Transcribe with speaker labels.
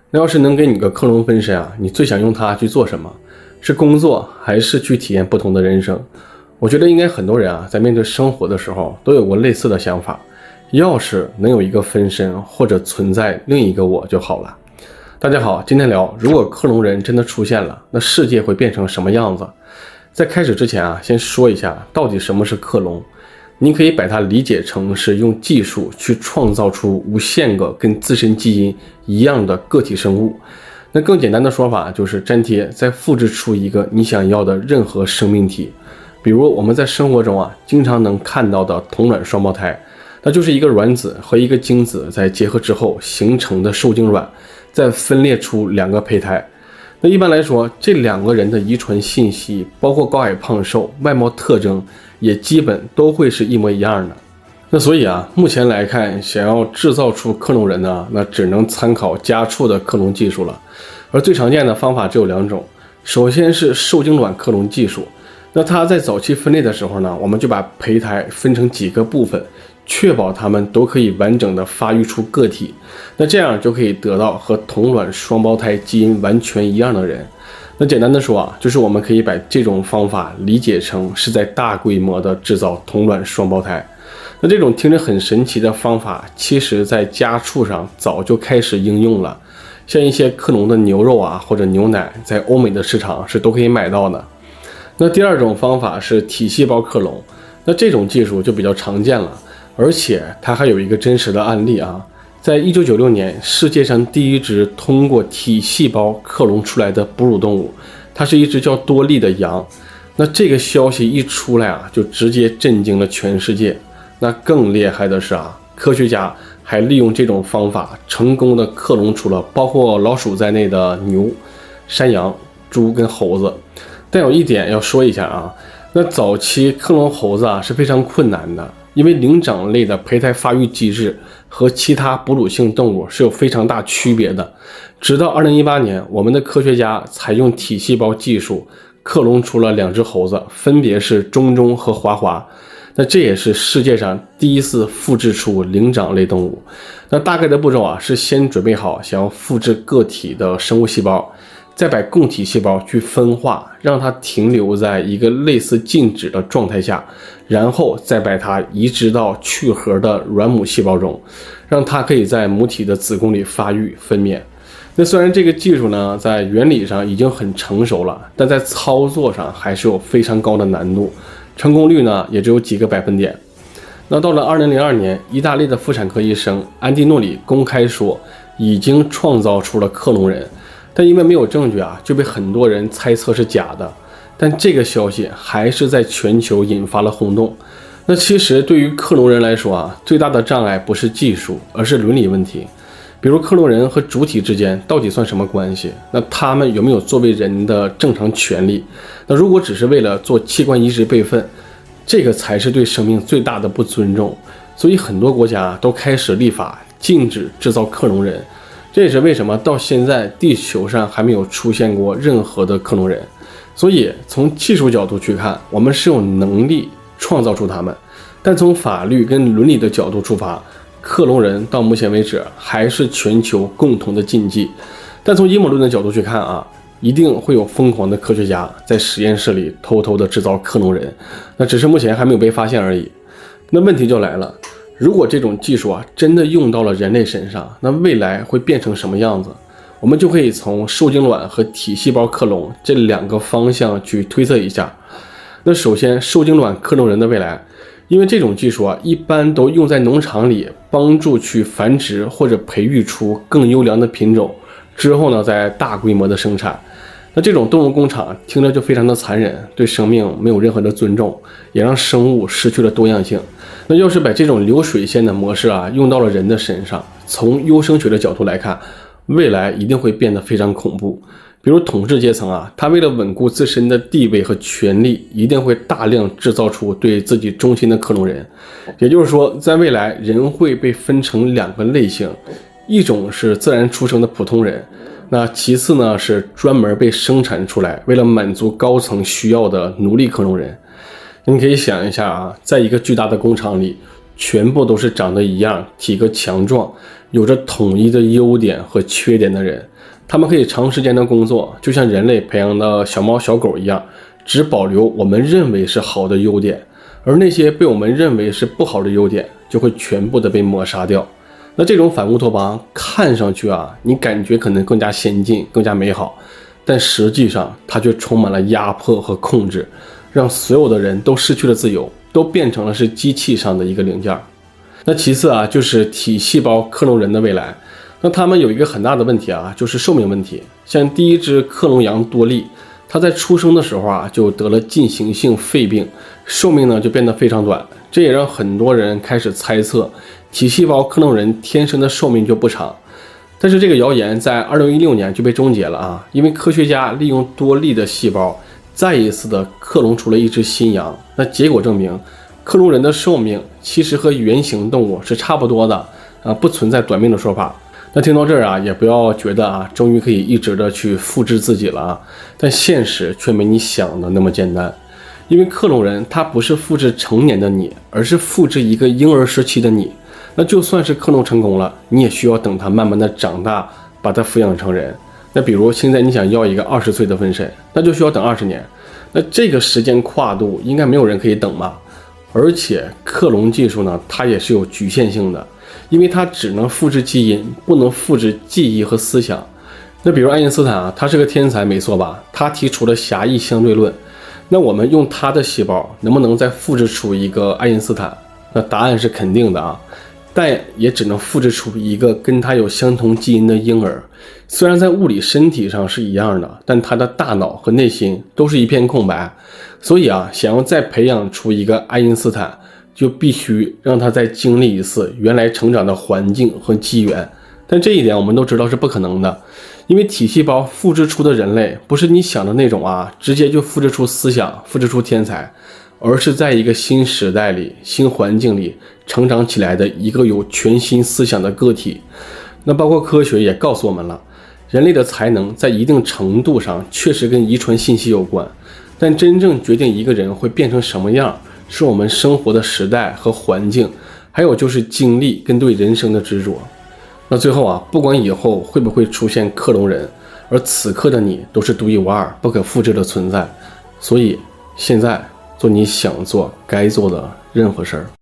Speaker 1: 那要是能给你个克隆分身啊，你最想用它去做什么？是工作还是去体验不同的人生？我觉得应该很多人啊，在面对生活的时候都有过类似的想法，要是能有一个分身或者存在另一个我就好了。大家好，今天聊如果克隆人真的出现了，那世界会变成什么样子？在开始之前啊，先说一下到底什么是克隆。你可以把它理解成是用技术去创造出无限个跟自身基因一样的个体生物。那更简单的说法就是粘贴再复制出一个你想要的任何生命体。比如我们在生活中啊，经常能看到的同卵双胞胎，那就是一个卵子和一个精子在结合之后形成的受精卵，再分裂出两个胚胎。那一般来说，这两个人的遗传信息，包括高矮胖瘦、外貌特征，也基本都会是一模一样的。那所以啊，目前来看，想要制造出克隆人呢，那只能参考家畜的克隆技术了。而最常见的方法只有两种，首先是受精卵克隆技术。那它在早期分裂的时候呢，我们就把胚胎分成几个部分，确保它们都可以完整的发育出个体。那这样就可以得到和同卵双胞胎基因完全一样的人。那简单的说啊，就是我们可以把这种方法理解成是在大规模的制造同卵双胞胎。那这种听着很神奇的方法，其实在家畜上早就开始应用了。像一些克隆的牛肉啊或者牛奶，在欧美的市场是都可以买到的。那第二种方法是体细胞克隆，那这种技术就比较常见了，而且它还有一个真实的案例啊。在1996年，世界上第一只通过体细胞克隆出来的哺乳动物，它是一只叫多利的羊。那这个消息一出来啊，就直接震惊了全世界。那更厉害的是啊，科学家还利用这种方法，成功的克隆出了包括老鼠在内的牛、山羊、猪跟猴子。但有一点要说一下啊，那早期克隆猴子啊是非常困难的，因为灵长类的胚胎发育机制和其他哺乳性动物是有非常大区别的。直到2018年，我们的科学家才用体细胞技术克隆出了两只猴子，分别是中中和华华。那这也是世界上第一次复制出灵长类动物。那大概的步骤啊，是先准备好想要复制个体的生物细胞，再把供体细胞去分化，让它停留在一个类似静止的状态下，然后再把它移植到去核的卵母细胞中，让它可以在母体的子宫里发育分娩。那虽然这个技术呢，在原理上已经很成熟了，但在操作上还是有非常高的难度，成功率呢也只有几个百分点。那到了2002年，意大利的妇产科医生安蒂诺里公开说，已经创造出了克隆人。但因为没有证据啊，就被很多人猜测是假的。但这个消息还是在全球引发了轰动。那其实对于克隆人来说啊，最大的障碍不是技术，而是伦理问题。比如克隆人和主体之间到底算什么关系？那他们有没有作为人的正常权利？那如果只是为了做器官移植备份，这个才是对生命最大的不尊重。所以很多国家都开始立法禁止制造克隆人。这也是为什么到现在地球上还没有出现过任何的克隆人。所以从技术角度去看，我们是有能力创造出他们，但从法律跟伦理的角度出发，克隆人到目前为止还是全球共同的禁忌。但从阴谋论的角度去看啊，一定会有疯狂的科学家在实验室里偷偷的制造克隆人，那只是目前还没有被发现而已。那问题就来了，如果这种技术啊真的用到了人类身上，那未来会变成什么样子？我们就可以从受精卵和体细胞克隆这两个方向去推测一下。那首先，受精卵克隆人的未来，因为这种技术啊一般都用在农场里，帮助去繁殖或者培育出更优良的品种，之后呢再大规模的生产。那这种动物工厂听着就非常的残忍，对生命没有任何的尊重，也让生物失去了多样性。那要是把这种流水线的模式啊用到了人的身上，从优生学的角度来看，未来一定会变得非常恐怖。比如统治阶层啊，他为了稳固自身的地位和权力，一定会大量制造出对自己忠心的克隆人。也就是说，在未来人会被分成两个类型，一种是自然出生的普通人，那其次呢是专门被生产出来为了满足高层需要的奴隶克隆人。你可以想一下啊，在一个巨大的工厂里，全部都是长得一样、体格强壮，有着统一的优点和缺点的人。他们可以长时间的工作，就像人类培养的小猫小狗一样，只保留我们认为是好的优点，而那些被我们认为是不好的优点就会全部的被抹杀掉。那这种反乌托邦看上去你感觉可能更加先进，更加美好，但实际上它却充满了压迫和控制，让所有的人都失去了自由，都变成了是机器上的一个零件。那其次就是体细胞克隆人的未来。那他们有一个很大的问题就是寿命问题。像第一只克隆羊多利，它在出生的时候就得了进行性肺病，寿命呢就变得非常短。这也让很多人开始猜测，体细胞克隆人天生的寿命就不长。但是这个谣言在2016年就被终结了因为科学家利用多利的细胞再一次的克隆出了一只新羊。那结果证明，克隆人的寿命其实和原型动物是差不多的不存在短命的说法。那听到这儿也不要觉得终于可以一直的去复制自己了但现实却没你想的那么简单。因为克隆人他不是复制成年的你，而是复制一个婴儿时期的你。那就算是克隆成功了，你也需要等他慢慢的长大，把他抚养成人。那比如现在你想要一个20岁的分身，那就需要等20年。那这个时间跨度应该没有人可以等吧？而且克隆技术呢，它也是有局限性的，因为它只能复制基因，不能复制记忆和思想。那比如爱因斯坦他是个天才没错吧？他提出了狭义相对论。那我们用他的细胞能不能再复制出一个爱因斯坦？那答案是肯定的但也只能复制出一个跟他有相同基因的婴儿。虽然在物理身体上是一样的，但他的大脑和内心都是一片空白。所以想要再培养出一个爱因斯坦，就必须让他再经历一次原来成长的环境和机缘。但这一点我们都知道是不可能的，因为体细胞复制出的人类不是你想的那种直接就复制出思想，复制出天才，而是在一个新时代里、新环境里成长起来的一个有全新思想的个体。那包括科学也告诉我们了，人类的才能在一定程度上确实跟遗传信息有关，但真正决定一个人会变成什么样，是我们生活的时代和环境，还有就是经历跟对人生的执着。那最后不管以后会不会出现克隆人，而此刻的你都是独一无二、不可复制的存在。所以现在做你想做该做的任何事儿。